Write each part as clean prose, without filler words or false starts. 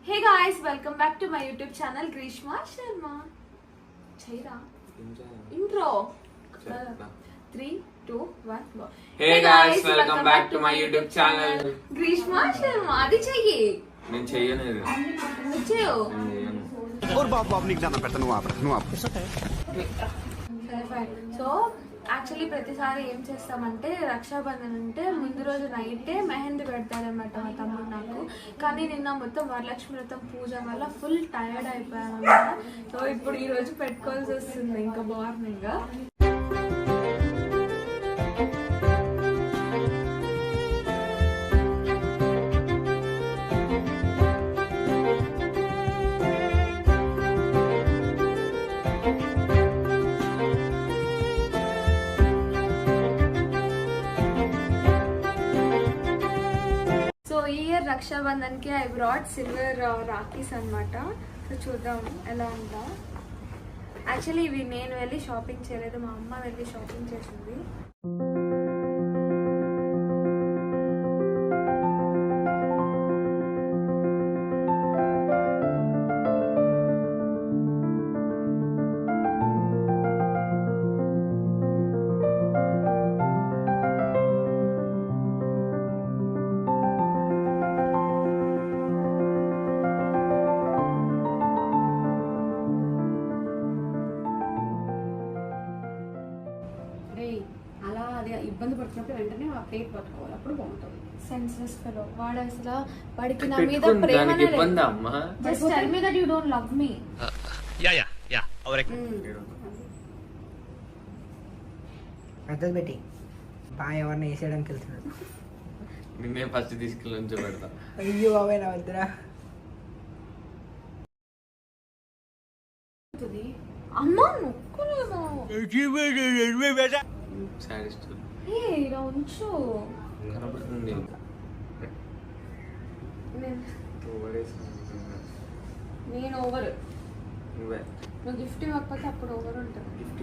Hey guys, welcome back to my YouTube channel Grishma Sharma. Chaira intro 3 2 1 go. Hey guys, welcome back to my YouTube channel Grishma Sharma. Adi chahiye నేను చెయ్యను cheyo और बाप बाप नहीं जाना पड़ता నువ్వు ఆపు సో యాక్చువల్లీ ప్రతిసారి ఏం చేస్తామంటే రక్షాబంధన్ అంటే ముందు రోజు నైటే మెహందీ పెడతారనమాట మా తమ్ముడు నాకు. కానీ నిన్న మొత్తం వరలక్ష్మి వ్రతం పూజ వల్ల ఫుల్ టైర్డ్ అయిపోయాను అనమాట. సో ఇప్పుడు ఈ రోజు పెట్టుకోవాల్సి వస్తుంది ఇంకా మార్నింగ్. రక్షాబంధన్ కి ఐ బ్రాట్ సిల్వర్ రాఖీస్ అనమాట. సో చూద్దాం ఎలా ఉందా. యాక్చువల్లీ ఇవి నేను వెళ్ళి షాపింగ్ చేయలేదు, మా అమ్మ వెళ్ళి షాపింగ్ చేసింది. ఇబ్బంది పడుతున్నప్పుడు వెంటనే ఆ ప్లేట్ పట్టుకోవాలి, అప్పుడు బాగుంటుంది. సెన్స్లెస్ ఫెలో వాడు అసలు వాడికి నా మీద ప్రేమ just tell me that you don't love me. Yeah అర్థం పెట్టి బాగా ఎవరిని వేసేయడానికి వెళ్తున్నాడు. నిన్నే ఫస్ట్ తీసుకెళ్ళి ఉంచి పెడతా. అయ్యో బాబాయ్ నా వద్దురా. అమ్మా నొక్కులేదా సాడిస్ట్ ఇలా ఉంచు. కనబడుతుంది నేను ఓవర్, నువ్వే నువ్వు గిఫ్ట్ ఇవ్వకపోతే అప్పుడు ఓవర్ ఉంటుంది. గిఫ్ట్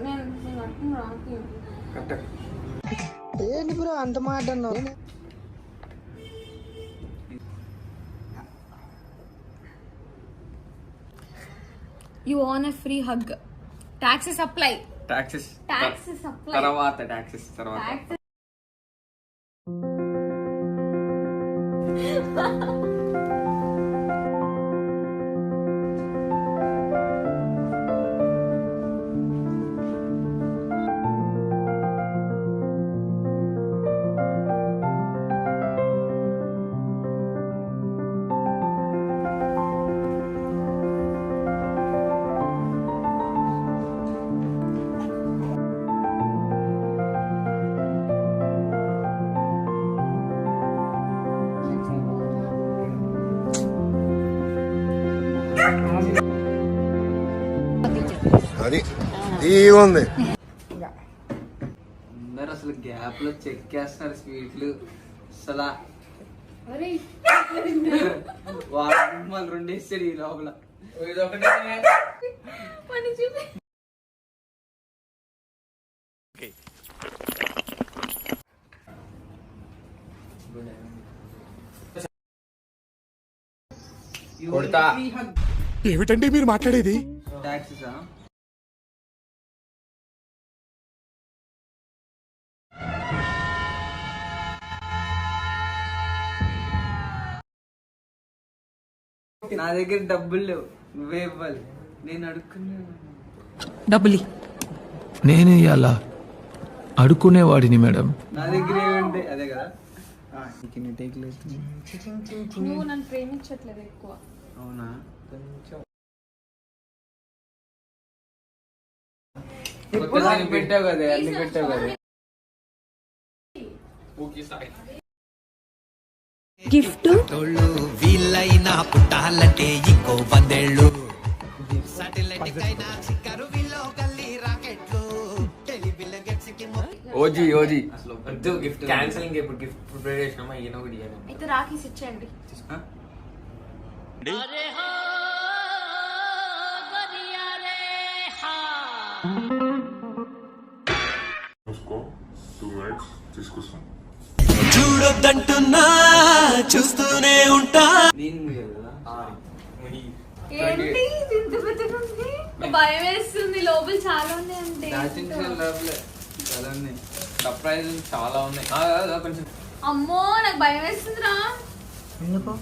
నేను అర్థం రాకి ఏంటి బ్రో అంత మాట అన్నావు? You want a free hug. Taxes apply. Taxes apply. తర్వాత టాక్సెస్ తర్వాత Taxes. అది ఉంది. అందరు అసలు గ్యాప్ లో చెక్కేస్తున్నారు స్వీట్లు. అసలు వాళ్ళు రెండు వేస్తాడు ఈ లోపల. కొడతా. ఏమిటండి మీరు మాట్లాడేది? టాక్సెసా? నా దగ్గర డబ్బులు లేవు, నువ్వే ఇవ్వాలి. నేను అడుక్కున్నాను. డబ్బులి నేనే ఇయ్యాలా? అడుక్కునేవాడిని మేడం. నా దగ్గర ఏముంటాయి? అదే కదా. నువ్వు నన్ను ప్రేమించట్లేదు ఎక్కువ. అవునా? కొంచెం పెట్టావు కదా, అన్ని పెట్టావు కదా. గిఫ్ట్ వీళ్ళైనా పుట్టాలంటే ఇంకో 100 ఏళ్ళు. ఓజీ అసలు వద్దు. Gift cancelling. ఇప్పుడు గిఫ్ట్ ప్రిపేర్ చేసినామా? ఈయన ఒకటి అయితే రాఖీస్ ఇచ్చేయండి. చూడొద్దంటున్నా చూస్తూనే ఉంటా. నేను ఏంటి ఇది ఇంత పెద్దగా ఉంది? భయం వేస్తుంది, లోపల చాలా ఉన్నాయి అంటే దాచిన లోపలే చాలా ఉన్నాయి. సర్ప్రైజ్ చాలా ఉన్నాయి. కొంచెం అమ్మో నాకు భయం వేస్తుందిరా. ఎందుకు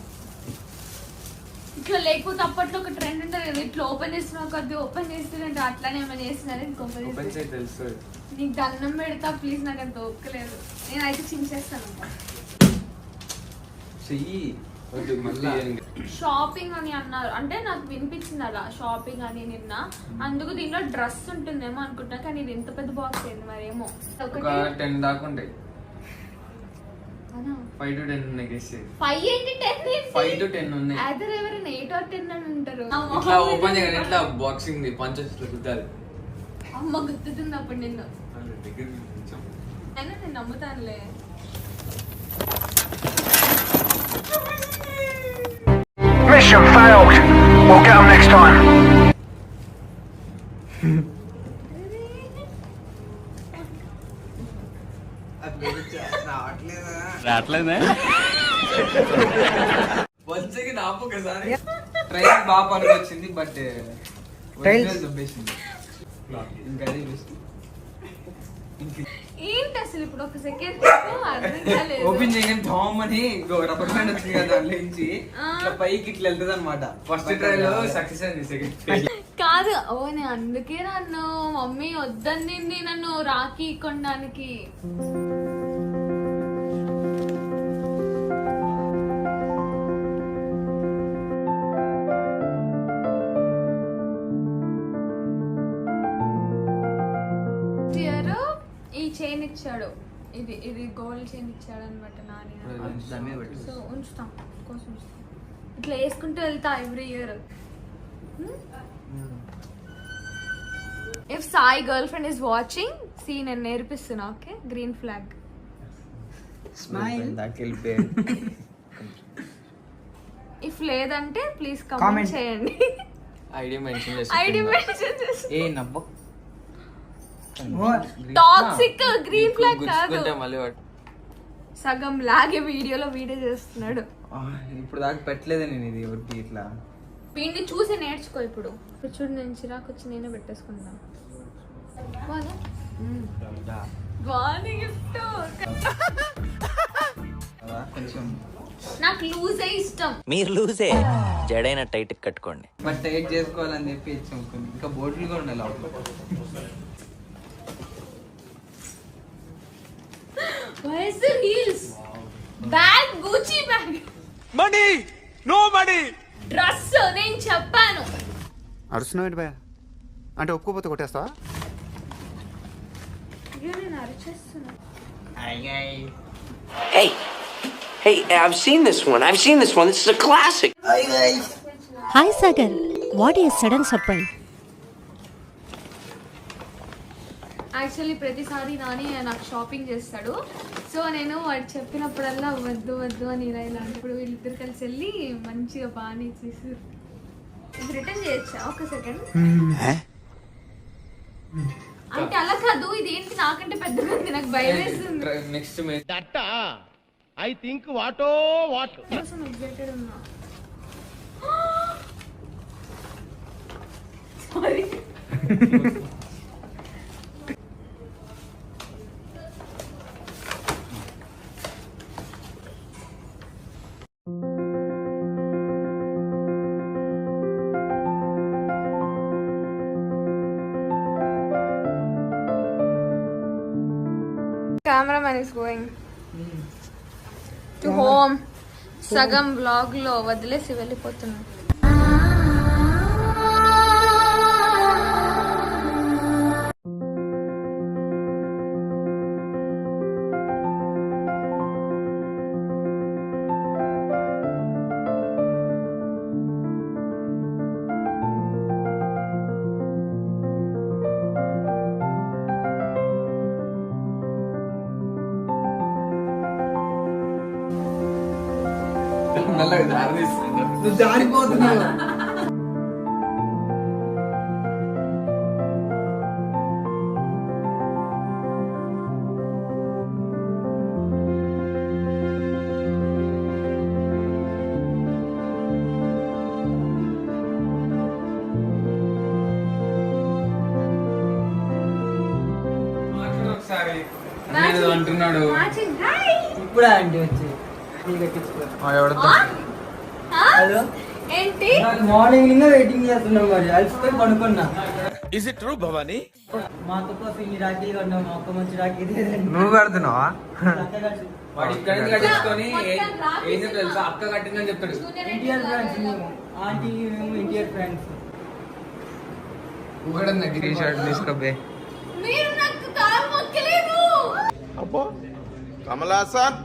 ఇట్లా లేకపోతే అప్పట్లో ఒక ట్రెండ్ ఉంటుంది కదా, ఇట్లా ఓపెన్ చేస్తున్నా కొద్ది ఓపెన్ చేస్తుంటే అట్లానే ఏమైనా చేస్తున్నారు ఇంకో ఓపెన్ చేసి తెలుస్తుంది. నీకు దండం పెడతా ప్లీజ్, నాకు అంత ఒక్కలేదు. నేనైతే చించేస్తాను. చెయ్యి వద్దు మళ్ళీ. షాపింగ్ అని అన్నారు అంటే నాకు వినిపించింది అలా షాపింగ్ అని నిన్న, అందుకు దీనిలో డ్రెస్ ఉంటుందేమో అనుకుంటా, కానీ ఇది ఇంత పెద్ద బాక్స్ అయింది మరేమో. ఒక 10 దాకా ఉంటాయి. 5 to 10 ఉన్నాయి గెస్ చేయి. 5 ఏంటి 10 ఏంటి? 5 to 10 ఉన్నాయి. అదర్ ఎవరైనా 8 or 10 అని ఉంటారు. ఇట్లా ఓపెన్ చేయగానే ఇట్లా బాక్సింగ్ ది పంచెస్ ఇట్లా కుట్టాలి. అమ్మ గుర్తుంది అప్పుడు నిన్ను. దగ్గర కొంచెం అయినా నేను నమ్ముతానులే. Mission failed. We'll get them next time. రావట్లేదా? వచ్చేకి నాపు ఒకసారి ట్రైన్ బాగా పనికి వచ్చింది, బట్ దుబ్బేసింది. ఇంకా అదే బెస్ట్. ఏంటి అసలు ఇప్పుడు ఒక సెకండ్ ఓపెన్ చేయగానే థామ్ అని రబ్బర్ బ్యాండ్ వచ్చింది కదా, దాంట్లో నుంచి ఇట్లా పైకి ఇట్లా వెళ్తుంది అనమాట. ఫస్ట్ ట్రై లో సక్సెస్ అయింది, సెకండ్ కాదు. ఓ నేను అందుకే నన్ను మమ్మీ వద్దనింది నన్ను రాఖీ కొనడానికి. ఈ చైన్ ఇచ్చాడు, ఇది గోల్డ్ చైన్ ఇచ్చాడు అనమాట నాని. సో ఉంచుతాం కోసం ఉంచుతాం, ఇట్లా వేసుకుంటూ వెళ్తా every year. If Sai girl friend is watching, see నేను నేర్పిస్తున్నా. Okay, green flag. Smile. If లేదంటే ప్లీజ్ Comment. కామెంట్ చేయండి. ఐడియా మెన్షన్ ఐడి మెన్షన్ చేసి. ఏ నవ్వు టాక్సిక్ గ్రీన్ ఫ్లాగ్ కాదు, మళ్ళీ సగం లాగే వీడియో చేస్తున్నాడు. ఇప్పుడు దాకా పెట్టలేదే నేను ఇది ఎవరికి ఇట్లా. వీడిని చూసి నేర్చుకో. ఇప్పుడు చూడు, నేను చిరాకు వచ్చి నేనే పెట్టేసుకుంటాను. గిఫ్ట్ కొంచెం నాకు లూజే ఇష్టం. మీరు లూజే జడైన టైట్ కట్టుకోండి. బట్ టైట్ చేసుకోవాలని చెప్పి ఇచ్చాం కొన్ని. ఇంకా బోట్లు కూడా ఉన్నాయి లోపల. Where is the heels? Bag, Gucci bag. Money! No money! Dress నేను చెప్పాను. అరుస్తున్నావు ఏంటి భయ? అంటే ఒప్పుకోపోతే కొట్టేస్తావా? అయ్యో నేను అరిచేస్తున్నా. Hey, I've seen this one. This is a classic. Hi Sagar, what is sudden surprise? Actually ప్రతిసారి నాని నాకు షాపింగ్ చేస్తాడు. సో నేను వాడు చెప్పినప్పుడల్లా వద్దు వద్దు అని ఇలా ఇప్పుడు వీళ్ళిద్దరు కలిసి వెళ్ళి మంచిగా బాగా చేసి ఇది రిటర్న్ చేయొచ్చా? ఒక సెకండ్. అంటే అలా కాదు, ఇదేంటి నాకంటే పెద్దగా ఉంది, నాకు భయం వేస్తుంది. నెక్స్ట్ ఐ థింక్ వాటో వాట్ కోసం ఎగ్జైటెడ్ ఉన్నా. Sorry. Cameraman is going to home. సగం వ్లాగ్ లో వదిలేసి వెళ్ళిపోతున్నాను. నువ్వు జారిపోతున్నావు. ఒకసారి నేను అంటున్నాడు మ్యాచింగ్ హాయ్ ఇప్పుడు ఆంటీ వచ్చి ఎవడతా హలో ఏంటి మార్నింగ్ నిన్న వెయిటింగ్ చేస్తున్నాం మరి అలసిపోయి పడుకున్నా ఇస్ ఇట్ ట్రూ భవానీ? మా అక్క కోసం ఇన్ని రాఖీలు కొన్నాం మా అక్క మంచి రాఖీ నువ్వు కడుతున్నావా వాడు ఇక్కడ నుంచి కట్టించుకొని ఏం చెప్తా తెలుసా అక్క కట్టిందని చెప్తాడు ఎన్టీఆర్ ఫ్రెండ్స్ మేము ఆంటీ మేము ఎన్టీఆర్ ఫ్రెండ్స్ ఊగడం గిరి షర్ట్ తీసుకోబే మీరు నాకు కాలు మొక్కలేదు అబ్బో కమలాసన్